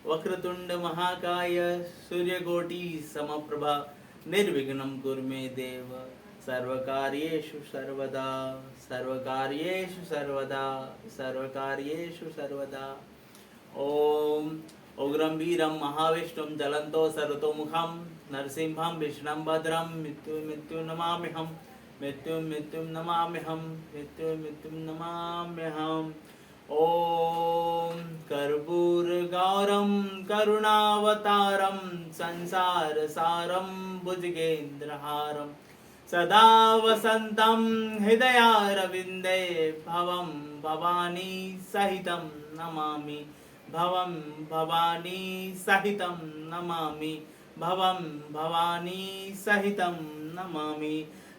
वक्रतुंड महाकाय सूर्यकोटि समप्रभा निर्विघ्नं कुरु मे देव सर्वकार्येषु सर्वदा सर्वकार्येषु सर्वदा सर्वकार्येषु सर्वदा। ओम उग्रं वीरं महाविष्णुं ज्वलन्तो सर्वतोमुखं नरसिंहं विष्णुं भद्रं मृत्युं नमाम्यहं मृत्युं नमाम्यहं मृत्युं नमाम्यहम्। ओम कर्पूरगौरं करुणावतारं संसारसारं भुजगेन्द्रहारं सदा वसन्तं हृदयारविन्दे भवं भवानी सहितं नमामि भवं भवानी सहितं नमामि भवं भवानी सहितं नमामि।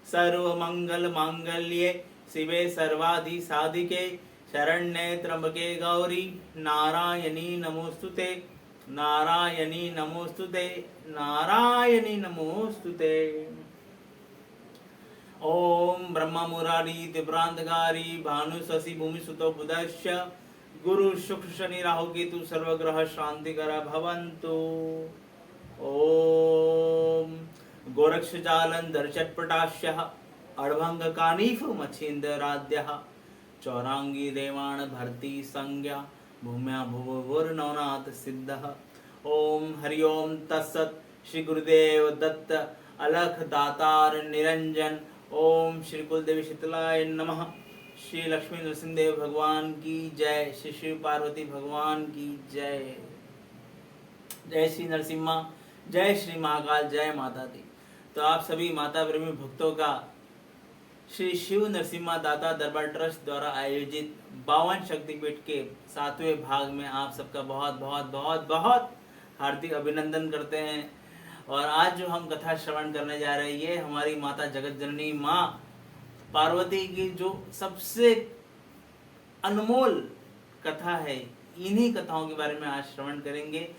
सर्वमंगलमांगल्ये शिवे सर्वाधिसाधिके शरण्ये त्र्यंबके गौरी नारायणी नमोस्तुते नारायणी नमोस्तुते नारायणी नमोस्तुते। ओम ब्रह्म मुरारी दिव्रांधकारी भानु शशि भूमि सुतो बुधश्च गुरु शुक्र शनि राहु केतु सर्वग्रह शांति करा भवन्तु। ओम गोरक्ष जालंधर चटपटाश्यः अड़भंग कानीफ मच्छिंदराद्यः चौरांगी देवाण भर्ती संज्ञा भूम्या भुवुर्नवनाथ सिद्धः। ओम हरि ओम तत्सत। श्री गुरुदेव दत्त अलख दातार निरंजन। ओम श्री कुलदेवी शीतलाय नमः। श्री लक्ष्मी नरसिंहदेव भगवान की जय। श्री शिव पार्वती भगवान की जय। जय श्री नरसिम्हा, जय श्री महाकाल, जय माता दी। तो आप सभी माता प्रेमी भक्तों का श्री शिव नरसिम्हा दाता दरबार ट्रस्ट द्वारा आयोजित 52 शक्तिपीठ के 7वें भाग में आप सबका बहुत बहुत बहुत बहुत हार्दिक अभिनंदन करते हैं। और आज जो हम कथा श्रवण करने जा रहे हैं ये हमारी माता जगत जननी माँ पार्वती की जो सबसे अनमोल कथा है, इन्हीं कथाओं के बारे में आज श्रवण करेंगे।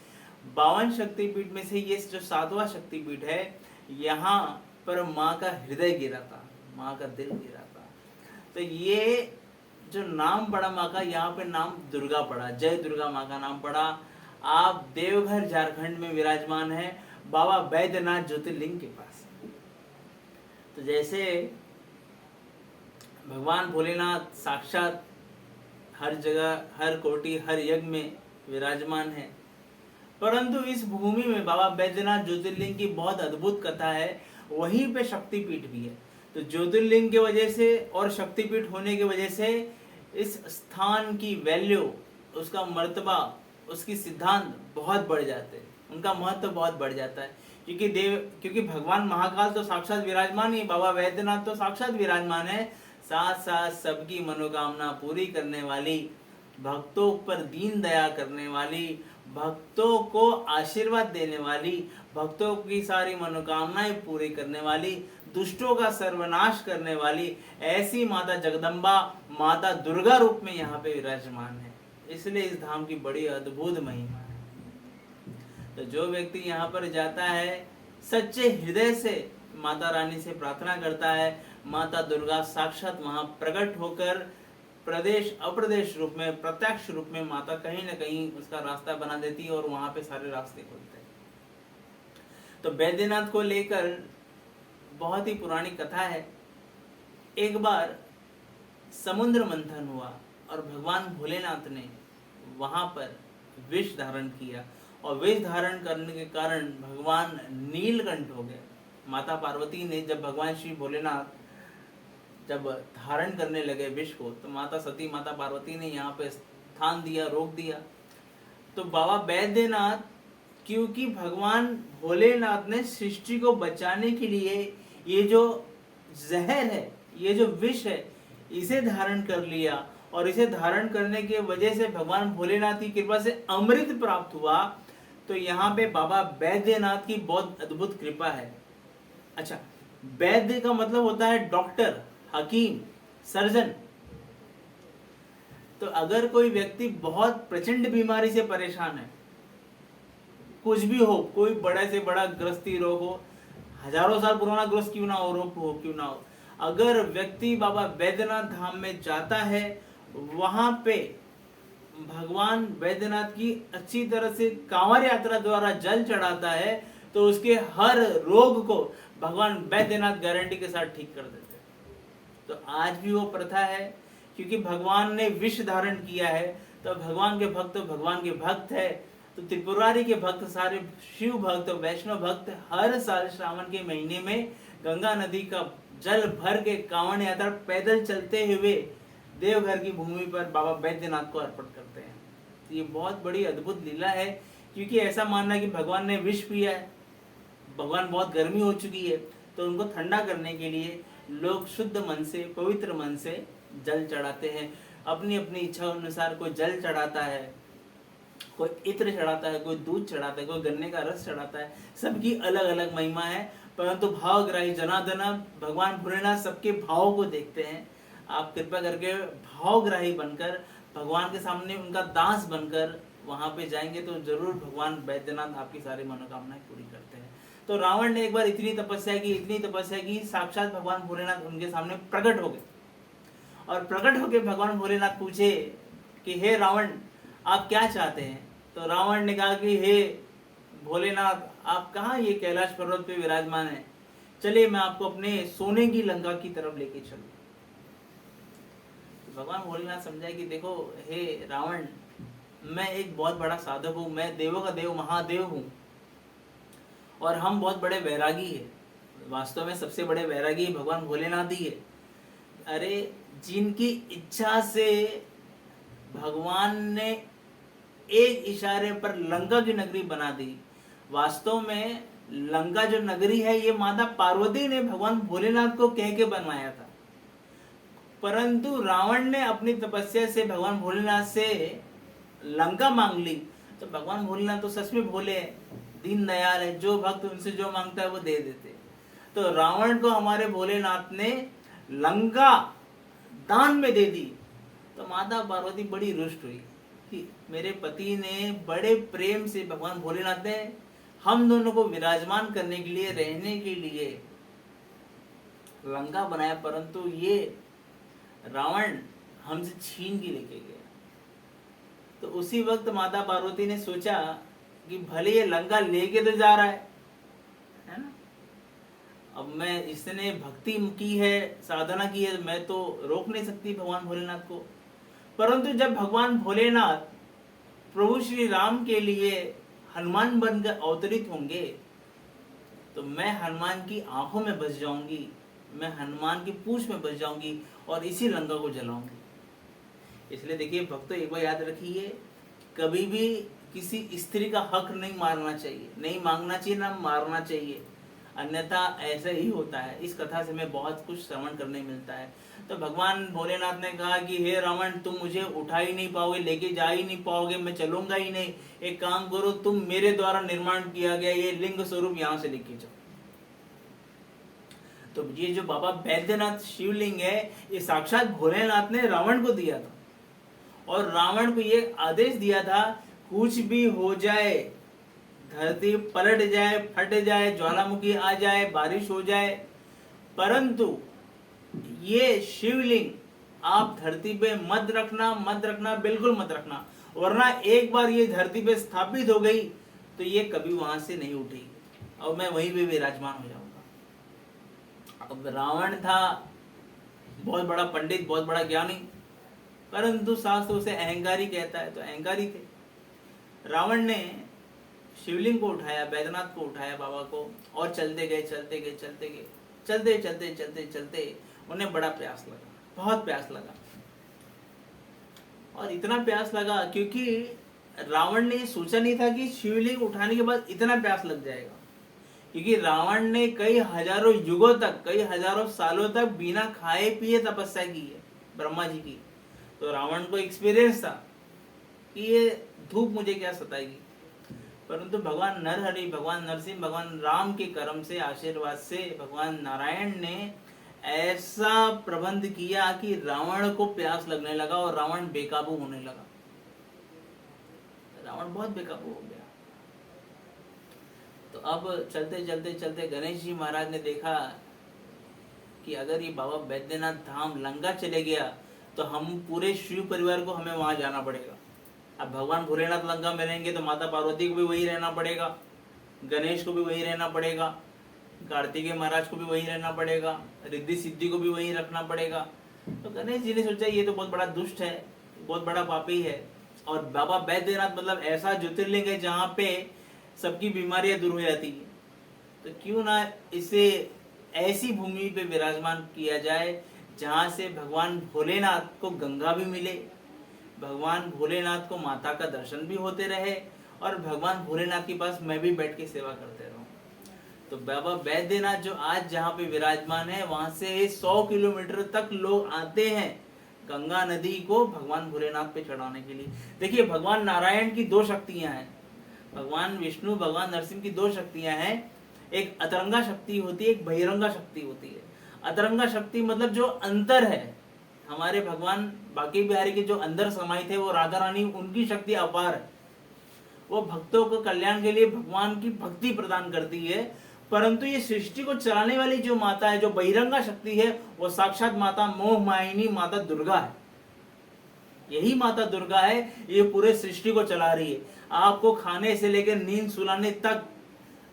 52 शक्तिपीठ में से ये जो 7वां शक्तिपीठ है, यहाँ पर माँ का हृदय गिरा था, माँ का दिल गिरा था। तो ये जो नाम पड़ा माँ का, यहाँ पे नाम दुर्गा पड़ा, जय दुर्गा माँ का नाम पड़ा। आप देवघर झारखंड में विराजमान है बाबा बैद्यनाथ ज्योतिर्लिंग के पास। तो जैसे भगवान भोलेनाथ साक्षात हर जगह, हर कोटि, हर यज्ञ में विराजमान है, परंतु इस भूमि में बाबा बैद्यनाथ ज्योतिर्लिंग की बहुत अद्भुत कथा है। वहीं पे शक्तिपीठ भी है। तो ज्योतिर्लिंग की वजह से और शक्तिपीठ होने की वजह से इस स्थान की वैल्यू, उसका मर्तबा, उसकी सिद्धांत बहुत बढ़ जाते हैं, उनका महत्व बहुत बढ़ जाता है। क्योंकि भगवान महाकाल तो साक्षात विराजमान ही, बाबा वैद्यनाथ तो साक्षात विराजमान है, साथ साथ सबकी मनोकामना पूरी करने वाली, भक्तों पर दीन दया करने वाली, भक्तों को आशीर्वाद देने वाली, भक्तों की सारी मनोकामनाएं पूरी करने वाली, दुष्टों का सर्वनाश करने वाली ऐसी माता जगदम्बा, माता दुर्गा रूप में यहाँ पे विराजमान है। इसलिए इस धाम की बड़ी अद्भुत महिमा है। तो जो व्यक्ति यहाँ पर जाता है, सच्चे हृदय से माता रानी से प्रार्थना करता है, माता दुर्गा साक्षात वहाँ प्रकट होकर प्रदेश अप्रदेश रूप में, प्रत्यक्ष रूप में माता कहीं न कहीं उसका रास्ता बना देती है और वहाँ पे सारे रास्ते खुलते हैं। तो बैद्यनाथ को लेकर बहुत ही पुरानी कथा है। एक बार समुद्र मंथन हुआ और भगवान भोलेनाथ ने वहाँ पर विष धारण किया, और विष धारण करने के कारण भगवान नीलकंठ हो गए। माता पार्वती ने जब भगवान श्री भोलेनाथ जब धारण करने लगे विष को, तो माता सती, माता पार्वती ने यहाँ पे स्थान दिया, रोक दिया। तो बाबा बैद्यनाथ, क्योंकि भगवान भोलेनाथ ने सृष्टि को बचाने के लिए ये जो जहर है, ये जो विष है, इसे धारण कर लिया, और इसे धारण करने की वजह से भगवान भोलेनाथ की कृपा से अमृत प्राप्त हुआ। तो यहाँ पे बाबा बैद्यनाथ की बहुत अद्भुत कृपा है। अच्छा, वैद्य का मतलब होता है डॉक्टर, हकीम, सर्जन। तो अगर कोई व्यक्ति बहुत प्रचंड बीमारी से परेशान है, कुछ भी हो, कोई बड़े से बड़ा ग्रस्ती रोग हो, हजारों साल पुराना ग्रस्त क्यों ना हो, रोग हो क्यों ना हो, अगर व्यक्ति बाबा बैद्यनाथ धाम में जाता है, वहां पे भगवान बैद्यनाथ की अच्छी तरह से कांवड़ यात्रा द्वारा जल चढ़ाता है तो उसके हर रोग को भगवान बैद्यनाथ गारंटी के साथ ठीक कर देते हैं। तो आज भी वो प्रथा है, क्योंकि भगवान ने विष धारण किया है, तो भगवान के भक्त तो भगवान के भक्त है। तो त्रिपुरारी के भक्त, सारे शिव भक्त, वैष्णव भक्त हर साल श्रावण के महीने में गंगा नदी का जल भर के कांवड़ यात्रा पैदल चलते हुए देवघर की भूमि पर बाबा बैद्यनाथ को अर्पण करते हैं। तो ये बहुत बड़ी अद्भुत लीला है, क्योंकि ऐसा मानना है कि भगवान ने विष पिया है, भगवान बहुत गर्मी हो चुकी है, तो उनको ठंडा करने के लिए लोग शुद्ध मन से, पवित्र मन से जल चढ़ाते हैं। अपनी अपनी इच्छा अनुसार कोई जल चढ़ाता है, कोई इत्र चढ़ाता है, कोई दूध चढ़ाता है, कोई गन्ने का रस चढ़ाता है। सबकी अलग अलग महिमा है, परंतु भावग्राही जनार्दन भगवान भोलेनाथ सबके भाव को देखते हैं। आप कृपा करके भावग्राही बनकर भगवान के सामने उनका दास बनकर वहां पे जाएंगे तो जरूर भगवान बैद्यनाथ आपकी सारी मनोकामनाएं पूरी करते हैं। तो रावण ने एक बार इतनी तपस्या की, साक्षात भगवान भोलेनाथ उनके सामने प्रकट हो गए। और प्रकट होकर भगवान भोलेनाथ पूछे कि हे रावण, आप क्या चाहते हैं? तो रावण ने कहा कि हे भोलेनाथ, आप कहाँ ये कैलाश पर्वत पे विराजमान है, चलिए मैं आपको अपने सोने की लंका की तरफ लेके चलूं। तो भगवान भोलेनाथ समझाए कि देखो हे रावण, मैं एक बहुत बड़ा साधक हूँ, मैं देवों का देव महादेव हूँ, और हम बहुत बड़े वैरागी है। वास्तव में सबसे बड़े वैरागी भगवान भोलेनाथ ही है। अरे जिनकी इच्छा से भगवान ने एक इशारे पर लंका की नगरी बना दी। वास्तव में लंका जो नगरी है ये माता पार्वती ने भगवान भोलेनाथ को कह के बनवाया था, परंतु रावण ने अपनी तपस्या से भगवान भोलेनाथ से लंका मांग ली। तो भगवान भोलेनाथ तो सच में भोले हैं, दीन दयाल है, जो भक्त उनसे जो मांगता है वो दे देते। तो रावण को हमारे भोलेनाथ ने लंका दान में दे दी। तो माता पार्वती बड़ी रुष्ट हुई कि मेरे पति ने बड़े प्रेम से, भगवान भोलेनाथ ने हम दोनों को विराजमान करने के लिए, रहने के लिए लंका बनाया, परंतु ये रावण हमसे छीन के लेके गया। तो उसी वक्त माता पार्वती ने सोचा कि भले ये लंका लेके तो जा रहा है ना, अब मैं इसने भक्ति की है, साधना की है, मैं तो रोक नहीं सकती भगवान भोलेनाथ को। परंतु जब भगवान भोलेनाथ प्रभु श्री राम के लिए हनुमान बनकर अवतरित होंगे तो मैं हनुमान की आंखों में बस जाऊंगी, मैं हनुमान की पूंछ में बस जाऊंगी और इसी लंका को जलाऊंगी। इसलिए देखिए भक्तों, एक बार याद रखिए, कभी भी किसी स्त्री का हक नहीं मारना चाहिए, नहीं मांगना चाहिए, ना मारना चाहिए, अन्यथा ऐसा ही होता है। इस कथा से हमें बहुत कुछ श्रवण करने मिलता है। तो भगवान भोलेनाथ ने कहा कि हे रावण, तुम मुझे उठा ही नहीं पाओगे, लेके जा ही नहीं पाओगे, मैं चलूंगा ही नहीं। एक काम करो, तुम मेरे द्वारा निर्माण किया गया ये लिंग स्वरूप यहाँ से लेके जाओ। तो ये जो बाबा बैद्यनाथ शिवलिंग है, ये साक्षात भोलेनाथ ने रावण को दिया था, और रावण को ये आदेश दिया था, कुछ भी हो जाए, धरती पलट जाए, फट जाए, ज्वालामुखी आ जाए, बारिश हो जाए, परंतु ये शिवलिंग आप धरती पे मत रखना, बिल्कुल मत रखना, वरना एक बार ये धरती पे स्थापित हो गई तो ये कभी वहां से नहीं उठेगी और मैं वहीं पे विराजमान हो जाऊंगा। अब रावण था बहुत बड़ा पंडित, बहुत बड़ा ज्ञानी, परंतु शास्त्र उसे अहंकारी कहता है, तो अहंकारी थे। रावण ने शिवलिंग को उठाया, बैद्यनाथ को उठाया, बाबा को, और चलते गए। उन्हें बड़ा प्यास लगा, बहुत प्यास लगा, और इतना प्यास लगा क्योंकि रावण ने सोचा नहीं था कि शिवलिंग उठाने के बाद इतना प्यास लग जाएगा, क्योंकि रावण ने कई हजारों युगों तक, कई हजारों सालों तक बिना खाए पिए तपस्या की है ब्रह्मा जी की। तो रावण को एक्सपीरियंस था कि ये धूप मुझे क्या सताएगी, परंतु भगवान नरहरि, भगवान नरसिंह, भगवान राम के कर्म से, आशीर्वाद से भगवान नारायण ने ऐसा प्रबंध किया कि रावण को प्यास लगने लगा और रावण बेकाबू होने लगा। रावण बहुत बेकाबू हो गया। तो अब चलते गणेश जी महाराज ने देखा कि अगर ये बाबा बैद्यनाथ धाम लंका चले गया तो हम पूरे शिव परिवार को हमें वहां जाना पड़ेगा। अब भगवान भोलेनाथ लंका में रहेंगे तो माता पार्वती को भी वही रहना पड़ेगा, गणेश को भी वही रहना पड़ेगा, कार्तिकेय महाराज को भी वही रहना पड़ेगा, रिद्धि सिद्धि को भी वही रखना पड़ेगा। तो गणेश जी ने सोचा ये तो बहुत बड़ा दुष्ट है, बहुत बड़ा पापी है। और बाबा बैद्यनाथ मतलब ऐसा ज्योतिर्लिंग है जहाँ पे सबकी बीमारियां दूर हो जाती है, तो क्यों ना इसे ऐसी भूमि पे विराजमान किया जाए जहाँ से भगवान भोलेनाथ को गंगा भी मिले, भगवान भोलेनाथ को माता का दर्शन भी होते रहे, और भगवान भोलेनाथ के पास मैं भी बैठ के सेवा करते रहूं। तो बाबा बैद्यनाथ जो आज जहाँ पे विराजमान है वहां से 100 किलोमीटर तक लोग आते हैं गंगा नदी को भगवान भोलेनाथ पे चढ़ाने के लिए। देखिए भगवान नारायण की दो शक्तियां हैं, भगवान विष्णु भगवान नरसिंह की दो शक्तियां हैं, एक अतरंगा शक्ति होती है, एक बहिरंगा शक्ति होती है। अतरंगा शक्ति मतलब जो अंतर है, हमारे भगवान बांके बिहारी के जो अंदर समाहित है वो राधा रानी, उनकी शक्ति अपार है, वो भक्तों को कल्याण के लिए भगवान की भक्ति प्रदान करती है। परंतु ये सृष्टि को चलाने वाली जो माता है, जो बहिरंगा शक्ति है, वो साक्षात माता मोह मायिनी माता दुर्गा है। यही माता दुर्गा है, ये पूरे सृष्टि को चला रही है। आपको खाने से लेकर नींद सुलाने तक,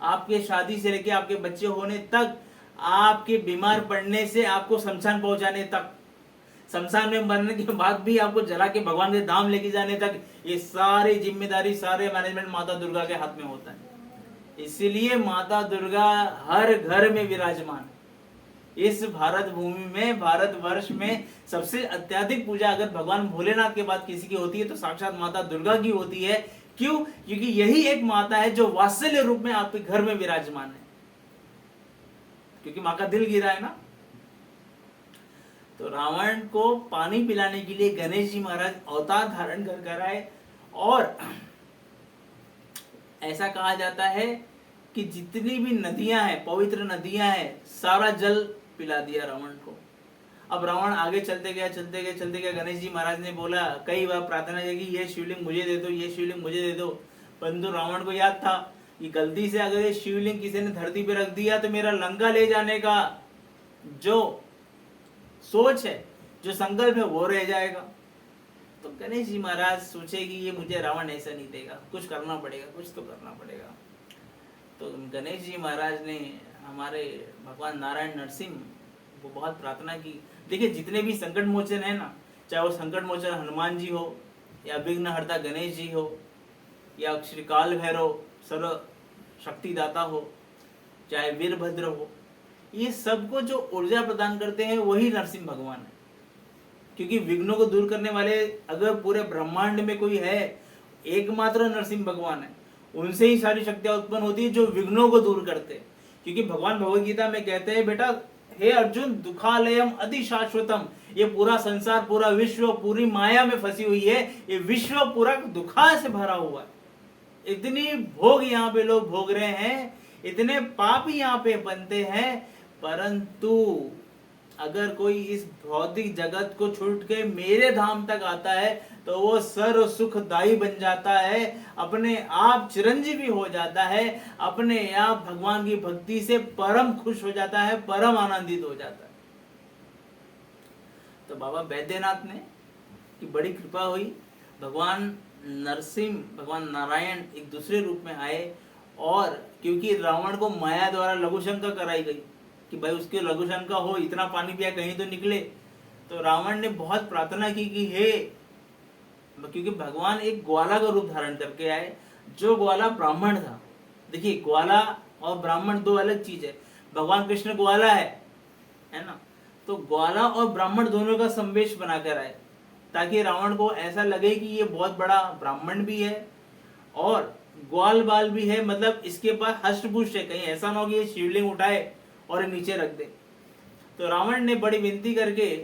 आपके शादी से लेकर आपके बच्चे होने तक, आपके बीमार पड़ने से आपको शमशान पहुंचाने तक, शमशान में मरने के बाद भी आपको जला के भगवान के धाम लेके जाने तक, ये सारी जिम्मेदारी, सारे मैनेजमेंट माता दुर्गा के हाथ में होता है। इसीलिए माता दुर्गा हर घर में विराजमान है। इस भारत भूमि में, भारतवर्ष में सबसे अत्यधिक पूजा अगर भगवान भोलेनाथ के बाद किसी की होती है तो साक्षात माता दुर्गा की होती है। क्यों? क्योंकि यही एक माता है जो वात्सल्य रूप में आपके घर में विराजमान है, क्योंकि माँ का दिल गिरा है ना। तो रावण को पानी पिलाने के लिए गणेश जी महाराज अवतार धारण कर आए, और ऐसा कहा जाता है कि जितनी भी नदियां हैं, पवित्र नदियां हैं, सारा जल पिला दिया रावण को। अब रावण आगे चलते गया। गणेश जी महाराज ने बोला, कई बार प्रार्थना की कि ये शिवलिंग मुझे दे दो, ये शिवलिंग मुझे दे दो। परंतु रावण को याद था कि गलती से अगर ये शिवलिंग किसी ने धरती पे रख दिया तो मेरा लंका ले जाने का जो सोच है, जो संकल्प है, वो रह जाएगा। तो गणेश जी महाराज सोचे कि ये मुझे रावण ऐसा नहीं देगा, कुछ करना पड़ेगा, कुछ तो करना पड़ेगा। तो गणेश जी महाराज ने हमारे भगवान नारायण नरसिंह वो बहुत प्रार्थना की। देखिए जितने भी संकट मोचन है ना, चाहे वो संकट मोचन हनुमान जी हो, या विघ्नहर्ता गणेश जी हो, या श्री काल भैरव सर्व शक्तिदाता हो, चाहे वीरभद्र हो, ये सबको जो ऊर्जा प्रदान करते हैं वही नरसिंह भगवान है। क्योंकि विघ्नों को दूर करने वाले अगर पूरे ब्रह्मांड में कोई है, एकमात्र नरसिंह भगवान है। उनसे ही सारी शक्तियां उत्पन्न होती है जो विघ्नों को दूर करते हैं। क्योंकि भगवान भगवद गीता में कहते हैं, बेटा हे अर्जुन, दुखालयम अति शाश्वतम, ये पूरा संसार, पूरा विश्व पूरी माया में फंसी हुई है, ये विश्व पूरा दुखा से भरा हुआ है। इतनी भोग यहाँ पे लोग भोग रहे हैं, इतने पाप यहाँ पे बनते हैं, परंतु अगर कोई इस भौतिक जगत को छूट के मेरे धाम तक आता है तो वो सर्व सुखदायी बन जाता है, अपने आप चिरंजीवी हो जाता है, अपने आप भगवान की भक्ति से परम खुश हो जाता है, परम आनंदित हो जाता है। तो बाबा बैद्यनाथ ने की बड़ी कृपा हुई, भगवान नरसिंह, भगवान नारायण एक दूसरे रूप में आए। और क्योंकि रावण को माया द्वारा लघुशंका कराई गई कि भाई उसके लघुशंका हो, इतना पानी पिया कहीं तो निकले, तो रावण ने बहुत प्रार्थना की कि हे, क्योंकि भगवान एक ग्वाला का रूप धारण करके आए, जो ग्वाला ब्राह्मण था। देखिए ग्वाला और ब्राह्मण दो अलग चीज है। भगवान कृष्ण ग्वाला है ना, तो ग्वाला और ब्राह्मण दोनों का संवेश बनाकर आए, ताकि रावण को ऐसा लगे कि ये बहुत बड़ा ब्राह्मण भी है और ग्वाल बाल भी है, मतलब इसके पास हष्टपुष्ट है, कहीं ऐसा ना हो कि ये शिवलिंग उठाए और नीचे रख दे। तो रावण ने बड़ी विनती करके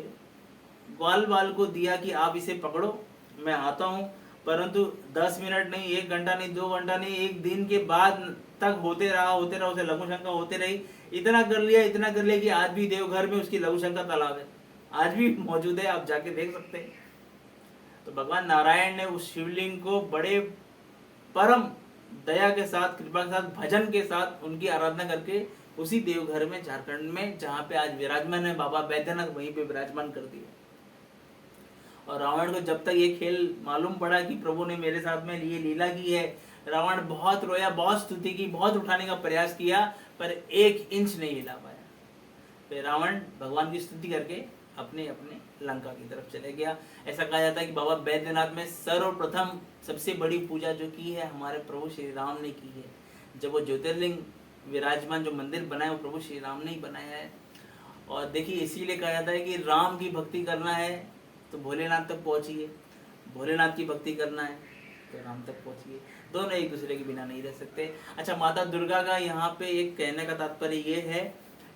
ग्वाल बाल को दिया कि आप इसे पकड़ो, मैं आता हूँ। परंतु 10 मिनट नहीं, 1 घंटा नहीं, 2 घंटा नहीं, 1 दिन के बाद तक होते रहा, उसे लघुशंका होते रही। इतना कर लिया कि आज भी देवघर में उसकी लघुशंका तालाब है, आज भी मौजूद है, आप जाके देख सकते हैं। तो भगवान नारायण ने उस शिवलिंग को बड़े परम दया के साथ, कृपा के साथ, भजन के साथ उनकी आराधना करके उसी देवघर में, झारखंड में, जहाँ पे आज विराजमान है बाबा बैद्यनाथ, वहीं पे विराजमान कर दिया। और रावण को जब तक ये खेल मालूम पड़ा कि प्रभु ने मेरे साथ में ये लीला की है, रावण बहुत रोया, बहुत स्तुति की, बहुत उठाने का प्रयास किया, पर 1 इंच नहीं हिला पाया। फिर रावण भगवान की स्तुति करके अपने अपने लंका की तरफ चले गया। ऐसा कहा जाता है कि बाबा बैद्यनाथ में सर्वप्रथम सबसे बड़ी पूजा जो की है हमारे प्रभु श्री राम ने की है। जब वो ज्योतिर्लिंग विराजमान जो मंदिर बनाया वो प्रभु श्री राम ने ही बनाया है। और देखिए इसीलिए कहा जाता है कि राम की भक्ति करना है तो भोलेनाथ तक पहुंचिए, भोलेनाथ की भक्ति करना है तो राम तक पहुंचिए, दोनों एक दूसरे के बिना नहीं रह सकते। अच्छा, माता दुर्गा का यहाँ पे एक कहने का तात्पर्य ये है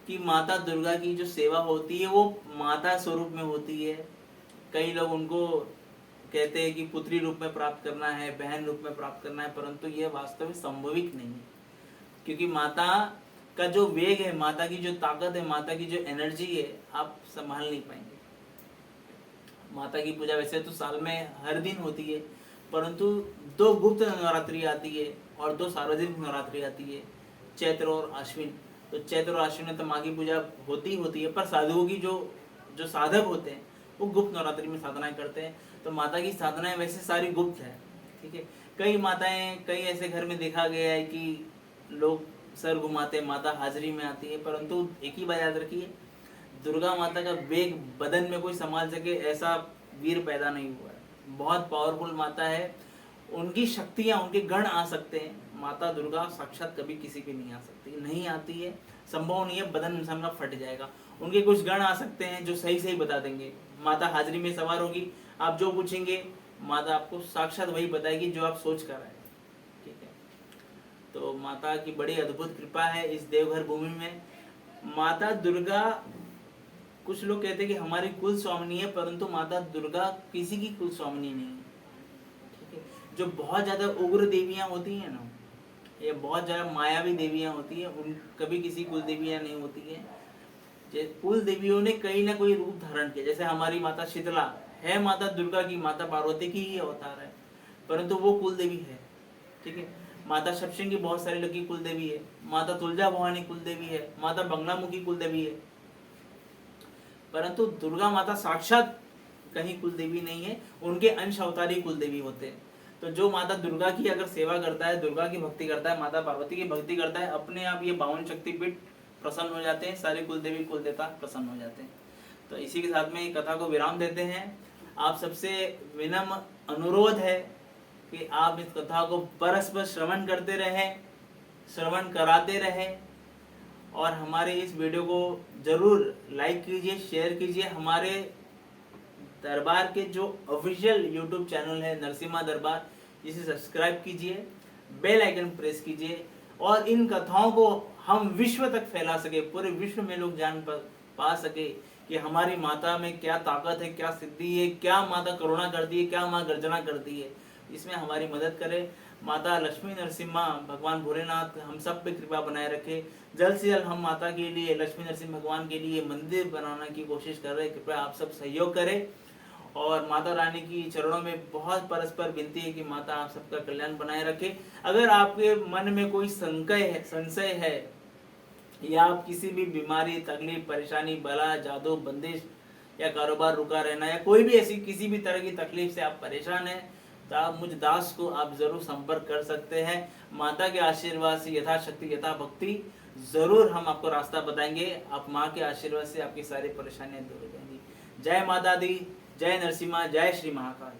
कि माता दुर्गा की जो सेवा होती है वो माता स्वरूप में होती है। कई लोग उनको कहते हैं कि पुत्री रूप में प्राप्त करना है, बहन रूप में प्राप्त करना है, परंतु यह वास्तव में संभविक नहीं है, क्योंकि माता का जो वेग है, माता की जो ताकत है, माता की जो एनर्जी है, आप संभाल नहीं पाएंगे। माता की पूजा वैसे तो साल में हर दिन होती है, परंतु 2 गुप्त नवरात्रि आती है और 2 सार्वजनिक नवरात्रि आती है, चैत्र और आश्विन। तो चैत्र और आश्विन में तो माँ की पूजा होती है, पर साधुओं की जो साधक होते हैं वो गुप्त नवरात्रि में साधनाएं करते हैं। तो माता की साधनाएं वैसे सारी गुप्त है, ठीक है। कई माताएं, कई ऐसे घर में देखा गया है कि लोग सर घुमाते, माता हाजिरी में आती है, परंतु एक ही बात याद रखिए, दुर्गा माता का वेग बदन में कोई संभाल सके ऐसा वीर पैदा नहीं हुआ है। बहुत पावरफुल माता है, उनकी शक्तियां, उनके गण आ सकते हैं, माता दुर्गा साक्षात कभी किसी पे नहीं आ सकती, नहीं आती है, संभव नहीं है, बदन इंसान का फट जाएगा। उनके कुछ गण आ सकते हैं जो सही सही बता देंगे। माता हाजिरी में सवार होगी, आप जो पूछेंगे माता आपको साक्षात वही बताएगी जो आप सोच कर आए, ठीक है। तो माता की बड़ी अद्भुत कृपा है इस देवघर भूमि में। माता दुर्गा, कुछ लोग कहते हैं कि हमारी कुल स्वामिनी है, परंतु माता दुर्गा किसी की कुल स्वामिनी नहीं है, ठीक है। जो बहुत ज्यादा उग्र देवियां होती हैं ना, ये बहुत ज्यादा मायावी देवियां होती है, उन कभी किसी कुल देवियां नहीं होती है। कुल देवियों ने कहीं ना कोई रूप धारण किया, जैसे हमारी माता शीतला है माता दुर्गा की, माता पार्वती की ही अवतार है, परंतु वो कुल देवी है, ठीक है। माता सप्तशृंगी बहुत सारे लोग की कुल देवी है, माता तुलजा भवानी कुल देवी है, माता बंगलामुखी कुल देवी है, परंतु दुर्गा माता साक्षात कहीं कुल देवी नहीं है, उनके अंश अवतारी कुल देवी होते हैं। तो जो माता दुर्गा की अगर सेवा करता है, दुर्गा की भक्ति करता है, माता पार्वती की भक्ति करता है, अपने आप ये 52 शक्तिपीठ प्रसन्न हो जाते हैं, सारे कुल देवी कुल देवता प्रसन्न हो जाते हैं। तो इसी के साथ में कथा को विराम देते हैं। आप सबसे विनम्र अनुरोध है कि आप इस कथा को परस्पर श्रवण करते रहें, श्रवण कराते रहें, और हमारे इस वीडियो को जरूर लाइक कीजिए, शेयर कीजिए। हमारे दरबार के जो ऑफिशियल यूट्यूब चैनल है नरसिम्हा दरबार, इसे सब्सक्राइब कीजिए, बेल आइकन प्रेस कीजिए, और इन कथाओं को हम विश्व तक फैला सके, पूरे विश्व में लोग जान पा सके कि हमारी माता में क्या ताकत है, क्या सिद्धि है, क्या माता करुणा करती है, क्या माँ गर्जना करती है। इसमें हमारी मदद करे। माता लक्ष्मी नरसिम्हा, भगवान भोलेनाथ हम सब पे कृपा बनाए रखे। जल्द से जल्द हम माता के लिए, लक्ष्मी नरसिंह भगवान के लिए मंदिर बनाने की कोशिश कर रहे हैं। कृपया आप सब सहयोग करें, और माता रानी की चरणों में बहुत परस्पर विनती है कि माता आप सबका कल्याण बनाए रखे। अगर आपके मन में कोई संशय है, या आप किसी भी बीमारी, तकलीफ, परेशानी, बला, जादू, बंदिश या कारोबार रुका रहना, या कोई भी ऐसी किसी भी तरह की तकलीफ से आप परेशान हैं, तो आप मुझ दास को आप जरूर संपर्क कर सकते हैं। माता के आशीर्वाद से यथाशक्ति यथा भक्ति जरूर हम आपको रास्ता बताएंगे। आप माँ के आशीर्वाद से आपकी सारी परेशानियां दूर हो जाएंगी। जय माता दी, जय नरसिम्हा, जय श्री महाकाल।